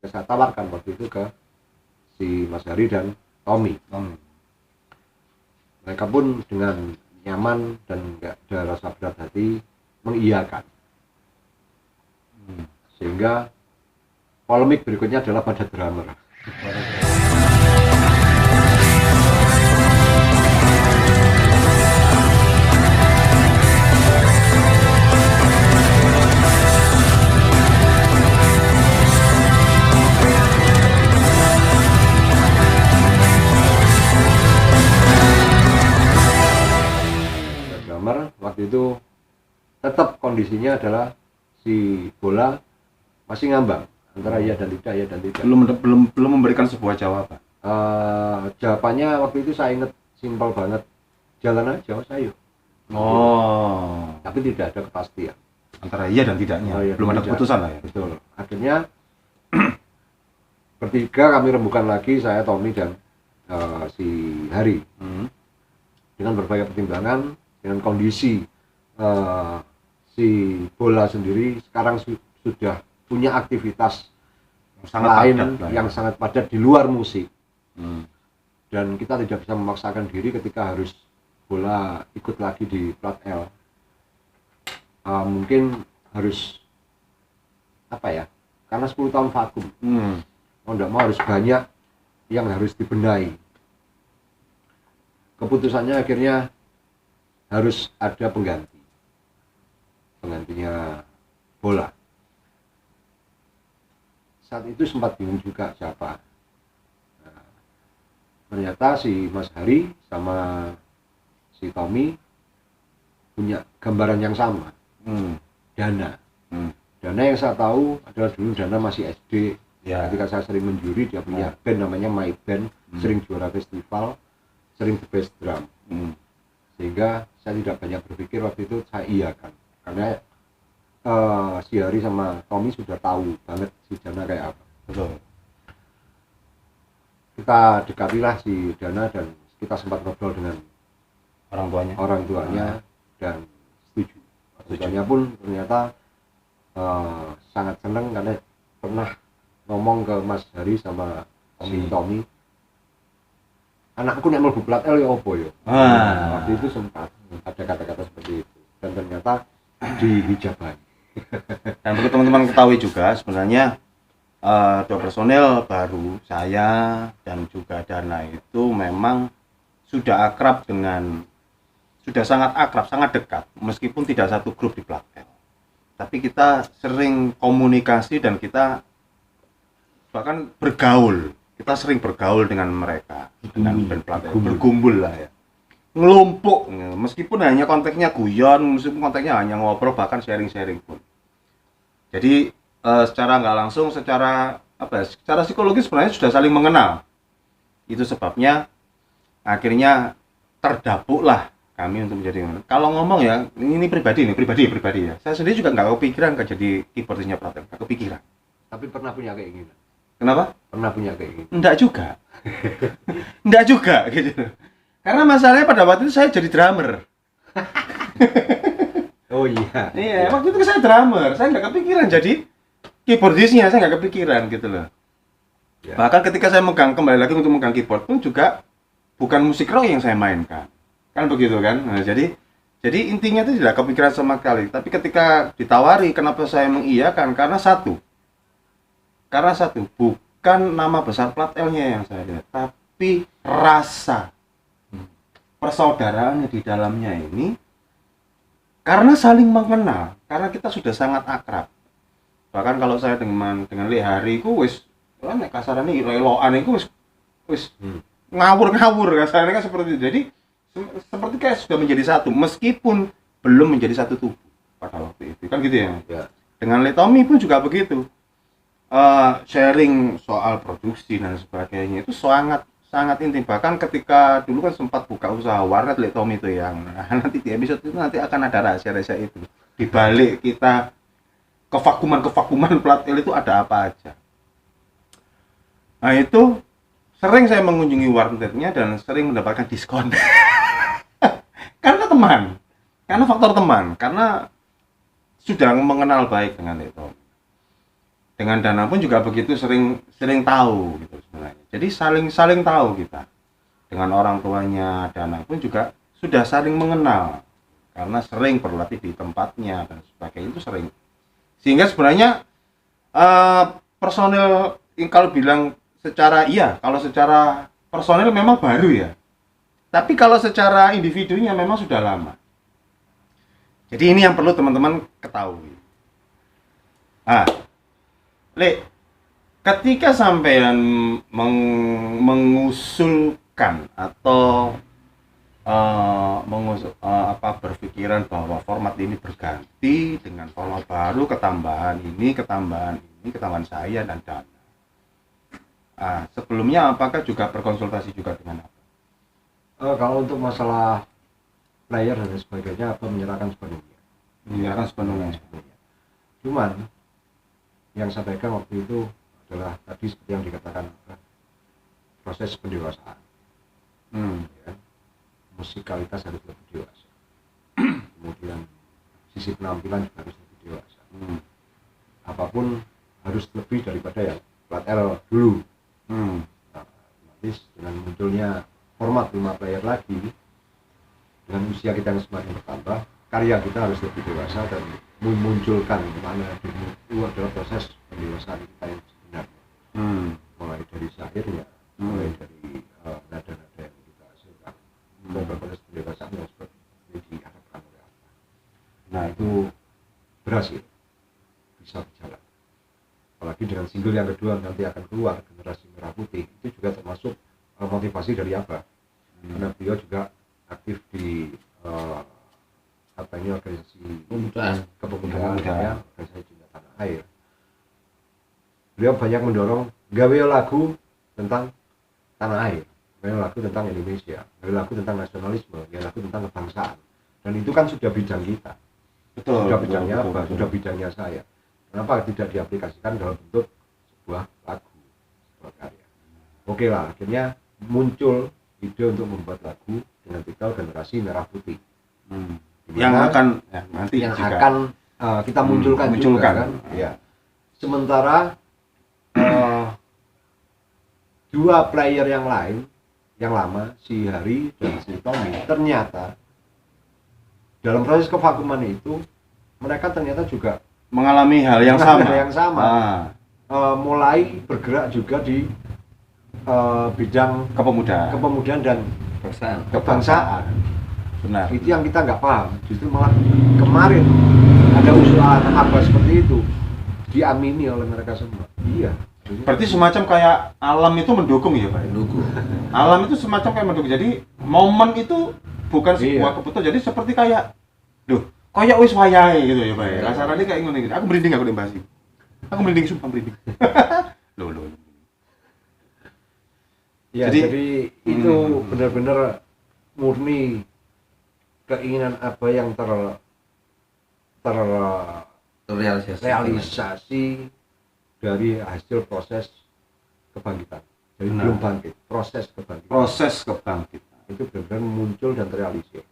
saya tawarkan waktu itu ke si Mas Hari dan Tommy. Mereka pun dengan nyaman dan nggak ada rasa berat hati mengiyakan. Sehingga polemik berikutnya adalah pada drummer. Drummer waktu itu tetap kondisinya adalah si bola masih ngambang antara iya dan tidak, iya dan tidak. Belum memberikan sebuah jawaban. Jawabannya waktu itu saya ingat simpel banget, jalan aja Mas Ayu. Tapi tidak ada kepastian antara iya dan tidaknya. Iya, belum ada keputusan lah ya. Betul. Akhirnya bertiga kami rembukan lagi, saya, Tommy dan si Hari. Dengan berbagai pertimbangan, dengan kondisi si bola sendiri sekarang sudah punya aktivitas yang sangat padat di luar musik. Dan kita tidak bisa memaksakan diri ketika harus bola ikut lagi di plat L. Mungkin harus apa ya, karena 10 tahun vakum, mau tidak mau harus banyak yang harus dibenahi. Keputusannya akhirnya harus ada penggantinya bola. Saat itu sempat bingung juga siapa. Ternyata si Mas Hari sama si Tommy punya gambaran yang sama. Dana yang saya tahu adalah dulu Dana masih SD ya. Ketika saya sering menjuri, dia punya band namanya My Band, sering juara festival, sering the best drum. Sehingga saya tidak banyak berpikir waktu itu, saya iakan karena si Hari sama Tommy sudah tahu banget si Dana kayak apa. Betul. Kita dekatilah si Dana dan kita sempat ngobrol dengan orang tuanya dan setuju. Tujuannya pun ternyata sangat senang karena pernah ngomong ke Mas Hari sama si Tommy, anakku nek mlebu plat L ya opo ya. Waktu itu sempat ada kata-kata seperti itu dan ternyata dihijabai. Dan perlu teman-teman ketahui juga sebenarnya dua personel baru, saya dan juga Dana itu memang sudah sangat akrab, sangat dekat, meskipun tidak satu grup di plat L. Tapi kita sering komunikasi dan kita bahkan kita sering bergaul dengan mereka, dengan band plat L, berkumpul lah ya, ngelumpuk, meskipun hanya konteksnya guyon, meskipun konteksnya hanya ngobrol, bahkan sharing-sharing pun. Jadi secara nggak langsung, secara psikologis sebenarnya sudah saling mengenal. Itu sebabnya akhirnya terdapuklah kami untuk menjadi, kalau ngomong ya, ini pribadi ya. Saya sendiri juga nggak kepikiran kan jadi keyboardisnya Plat L, nggak kepikiran. Tapi pernah punya keinginan. Kenapa? Pernah punya keinginan. Enggak juga gitu. Karena masalahnya pada waktu itu saya jadi drummer. Oh iya. Iya, waktu itu saya drummer, saya nggak kepikiran jadi keyboardisnya, saya nggak kepikiran gitu loh. Ya. Bahkan ketika saya kembali lagi untuk megang keyboard pun juga bukan musik rock yang saya mainkan. Kan begitu kan. Nah, jadi intinya itu tidak kepikiran sama sekali. Tapi ketika ditawari, kenapa saya mengiyakan? Karena satu, bukan nama besar plat L-nya yang saya lihat, tapi rasa persaudaraannya di dalamnya ini, karena saling mengenal, karena kita sudah sangat akrab. Bahkan kalau saya dengan Le Hari ku wis nek kasarane lelokan iku wis ngawur kasarane kan seperti itu. Jadi seperti kayak sudah menjadi satu, meskipun belum menjadi satu tubuh pada waktu itu kan gitu ya. Dengan Le Tommy pun juga begitu, sharing soal produksi dan sebagainya itu sangat intim. Bahkan ketika dulu kan sempat buka usaha warnet Le Tommy itu yang nanti di episode itu nanti akan ada rahasia-rahasia itu, di balik kita kevakuman plat L itu ada apa aja. Nah itu sering saya mengunjungi warnetnya dan sering mendapatkan diskon. Karena faktor teman, karena sudah mengenal baik dengan itu. dengan dana pun juga begitu, sering tahu gitu sebenarnya. Jadi saling tahu kita. Dengan orang tuanya dana pun juga sudah saling mengenal karena sering berlatih di tempatnya dan sebagainya, itu sering. Sehingga sebenarnya personil kalau bilang kalau secara personil memang baru ya. Tapi kalau secara individunya memang sudah lama. Jadi ini yang perlu teman-teman ketahui. Ketika sampean mengusulkan atau berpikiran bahwa format ini berganti dengan format baru, ketambahan saya dan dana. Sebelumnya apakah juga berkonsultasi juga dengan apa? Kalau untuk masalah player dan sebagainya, menyerahkan sepenuhnya. Cuman yang saya pegang waktu itu adalah tadi seperti yang dikatakan, proses pendewasaan. Ya. Musikalitas harus lebih dewasa. Kemudian sisi penampilan juga harus lebih dewasa. Apapun harus lebih daripada yang plat L dulu. Otomatis dengan munculnya format 5 player lagi, dengan usia kita yang semakin bertambah, karya kita harus lebih dewasa dan memunculkan mana itu adalah proses pendewasaan kita yang sebenarnya. Mulai dari syairnya, mulai dari nada-nada yang kita hasilkan, proses pendewasaan yang seperti ini diharapkan oleh apa. Nah itu berhasil, bisa berjalan. Apalagi dengan single yang kedua nanti akan keluar, Generasi Merah Putih, itu juga termasuk motivasi dari apa? Karena beliau juga aktif di organisasi kepemudaan ya, organisasi Cinta Tanah Air. Beliau banyak mendorong gawe lagu tentang tanah air, gawe lagu tentang Indonesia, gawe lagu tentang nasionalisme, gawe lagu tentang kebangsaan. Dan itu kan sudah bidang kita. Sudah bidangnya apa? Sudah bidangnya saya. Kenapa tidak diaplikasikan dalam bentuk sebuah lagu, sebuah karya? Oke lah, akhirnya muncul ide untuk membuat lagu dengan titel Generasi Merah Putih. Yang akan kita munculkan juga kan. Ya. Sementara dua player yang lain, yang lama, si Hari dan si Tommy, ternyata dalam proses kevakuman itu mereka ternyata juga mengalami hal yang sama. Mulai bergerak juga di bidang kepemudaan dan kebangsaan. Benar. Itu yang kita nggak paham. Justru malah kemarin ada usulan apa seperti itu diamini oleh mereka semua. Iya. Berarti semacam kayak alam itu mendukung ya Pak? Mendukung. Alam itu semacam kayak mendukung. Jadi momen itu bukan sebuah keputusan. Jadi seperti kayak, kayak wis wayahe gitu ya Pak. Kasarannya kayak ngono gitu. Aku merinding aku dibahas. Aku merinding, sumpah merinding. Loh. Ya, jadi itu benar-benar murni keinginan apa yang terrealisasi dari hasil proses kebangkitan. Jadi belum bangkit, proses kebangkitan. Itu benar-benar muncul dan terrealisasi.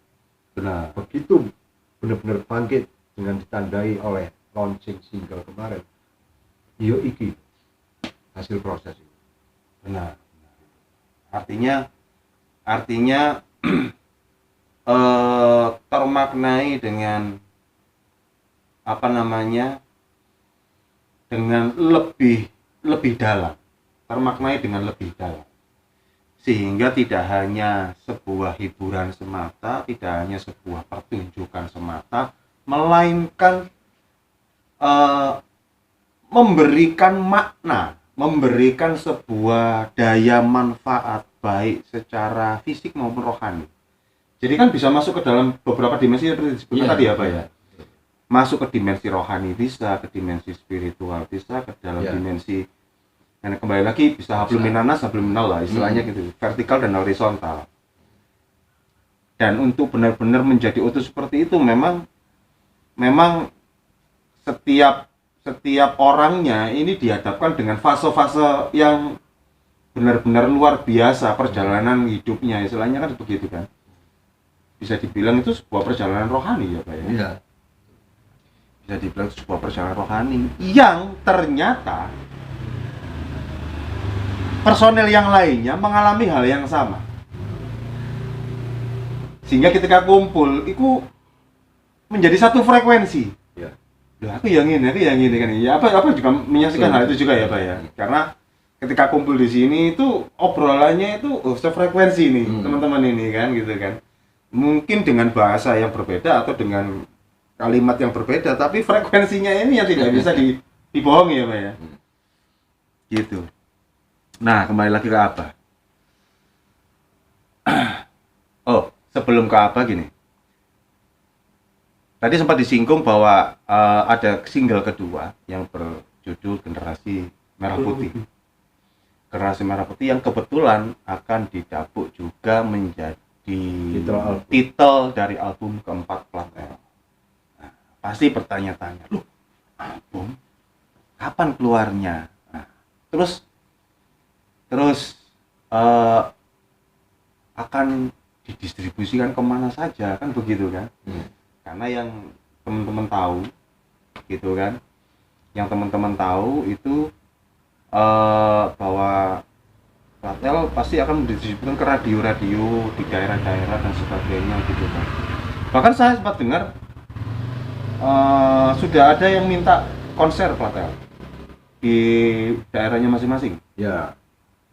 Benar. Begitu benar-benar bangkit dengan ditandai oleh launching single kemarin. Yo iki hasil proses itu. Benar. Artinya termaknai dengan dengan lebih dalam, sehingga tidak hanya sebuah hiburan semata, tidak hanya sebuah pertunjukan semata, melainkan memberikan makna, memberikan sebuah daya manfaat baik secara fisik maupun rohani. Jadi kan bisa masuk ke dalam beberapa dimensi seperti disebutkan tadi ya Pak ya. Masuk ke dimensi rohani bisa, ke dimensi spiritual bisa, ke dalam dimensi, dan kembali lagi bisa hablum minanas, hablum minallah istilahnya gitu, vertikal dan horizontal. Dan untuk benar-benar menjadi utuh seperti itu memang setiap orangnya ini dihadapkan dengan fase-fase yang benar-benar luar biasa perjalanan hidupnya, istilahnya kan begitu kan. Bisa dibilang itu sebuah perjalanan rohani ya Pak ya. Iya. bisa dibilang sebuah perjalanan rohani yang ternyata personel yang lainnya mengalami hal yang sama. Sehingga ketika kumpul itu menjadi satu frekuensi. Ya. Loh, aku yang ini kan. Ya apa juga menyaksikan hal itu juga ya, Pak ya. Karena ketika kumpul di sini itu obrolannya itu sefrekuensi nih, teman-teman ini kan gitu kan. Mungkin dengan bahasa yang berbeda atau dengan kalimat yang berbeda, tapi frekuensinya ini yang tidak bisa dibohongi ya, Pak ya. Gitu. Nah, kembali lagi ke apa? Oh, sebelum ke apa gini. Tadi sempat disinggung bahwa ada single kedua yang berjudul Generasi Merah Putih. Generasi Merah Putih yang kebetulan akan didapuk juga menjadi titel dari album keempat Platel. Nah, pasti bertanya-tanya, loh, album kapan keluarnya? Nah, terus akan didistribusikan kemana saja, kan begitu kan? Karena yang teman-teman tahu, gitu kan? Yang teman-teman tahu itu bahwa Platel pasti akan didistribusikan ke radio-radio di daerah-daerah dan sebagainya gitu kan. Bahkan saya sempat dengar sudah ada yang minta konser Platel di daerahnya masing-masing. Ya,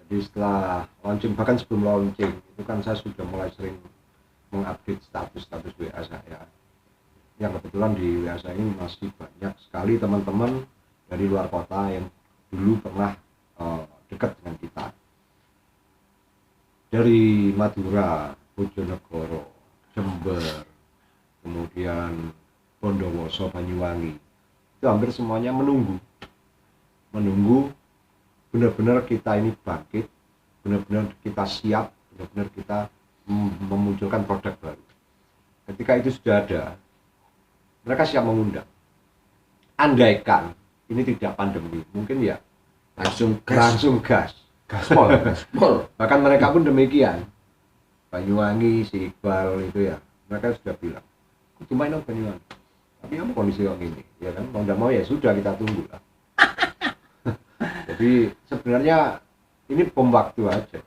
jadi setelah launching, bahkan sebelum launching itu kan saya sudah mulai sering mengupdate status WA saya. Yang kebetulan di WA saya ini masih banyak sekali teman-teman dari luar kota yang dulu pernah dekat dengan kita. Dari Madura, Bojonegoro, Jember, kemudian Bondowoso, Banyuwangi, itu hampir semuanya menunggu benar-benar kita ini bangkit, benar-benar kita siap, benar-benar kita memunculkan produk baru. Ketika itu sudah ada, mereka siap mengundang. Andaikan ini tidak pandemi, mungkin ya langsung gas. Gaspol. Bahkan mereka pun demikian. Banyuwangi, si Iqbal itu ya, mereka sudah bilang, cuma ini Banyuwangi. Tapi kamu kondisi yang ini, ya kan? Mau tidak mau ya sudah, kita tunggu lah. Jadi sebenarnya ini bom waktu aja.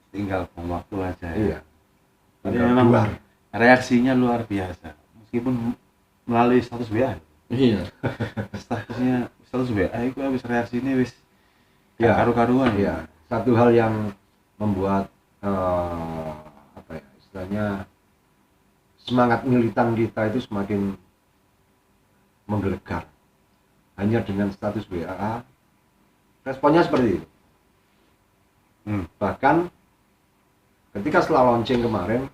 Tinggal bom waktu aja ya. Iya. Tapi memang reaksinya luar biasa. Meskipun melalui status WA. Iya. Status WA itu habis reaksi ini wis ya, karu-karuan. Iya. Satu hal yang membuat apa ya istilahnya semangat militan kita itu semakin menggelegar. Hanya dengan status WA responnya seperti itu. Bahkan ketika setelah launching kemarin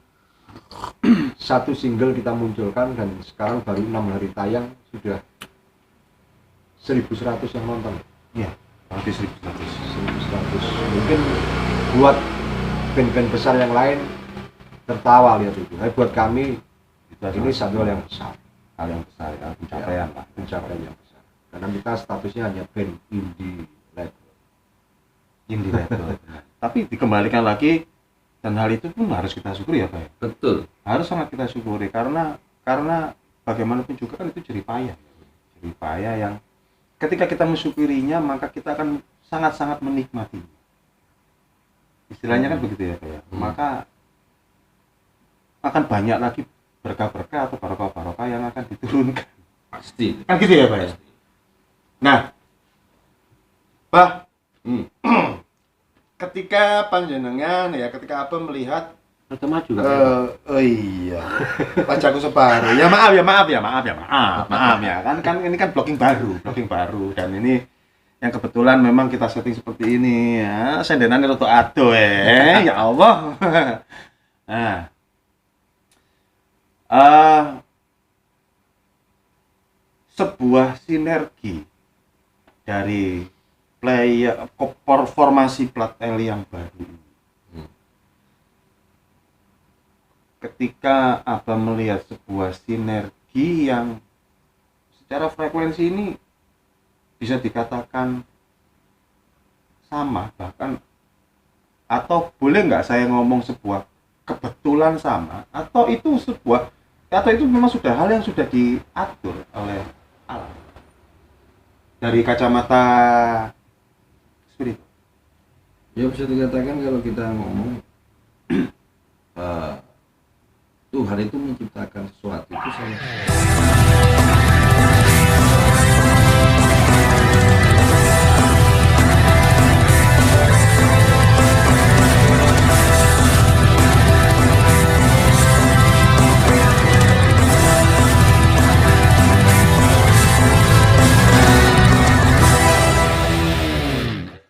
satu single kita munculkan dan sekarang baru 6 hari tayang sudah 1.100 yang nonton. Iya, hampir 1.100. Mungkin buat band-band besar yang lain tertawa lihat itu. Tapi buat kami ini satu hal yang besar. Hal yang besar, pencapaian lah. Pencapaian yang besar. Karena kita statusnya hanya band indie label. Tapi dikembalikan lagi, dan hal itu pun harus kita syukuri ya Pak. Betul. Harus sangat kita syukuri karena bagaimanapun juga kan itu jerih payah yang ketika kita mensyukurinya maka kita akan sangat-sangat menikmati. Istilahnya kan begitu ya Pak ya. Maka akan banyak lagi berkah-berkah atau barokah-barokah yang akan diturunkan. Pasti. Kan gitu ya Pak ya. Nah, Pak, ketika panjenengan ya, ketika apa melihat maju kan? Oh iya, wajahku separuh. Ya maaf ya. Kan ini kan blocking baru dan ini yang kebetulan memang kita setting seperti ini ya. Sendenan roto ado ya Allah. Nah, sebuah sinergi dari formasi Platel yang baru ini. Ketika Abah melihat sebuah sinergi yang secara frekuensi ini bisa dikatakan sama, bahkan atau boleh nggak saya ngomong sebuah kebetulan sama, atau itu memang sudah hal yang sudah diatur oleh alam. dari kacamata spirit. Ya bisa dikatakan kalau kita ngomong Tuhan itu menciptakan sesuatu itu sama.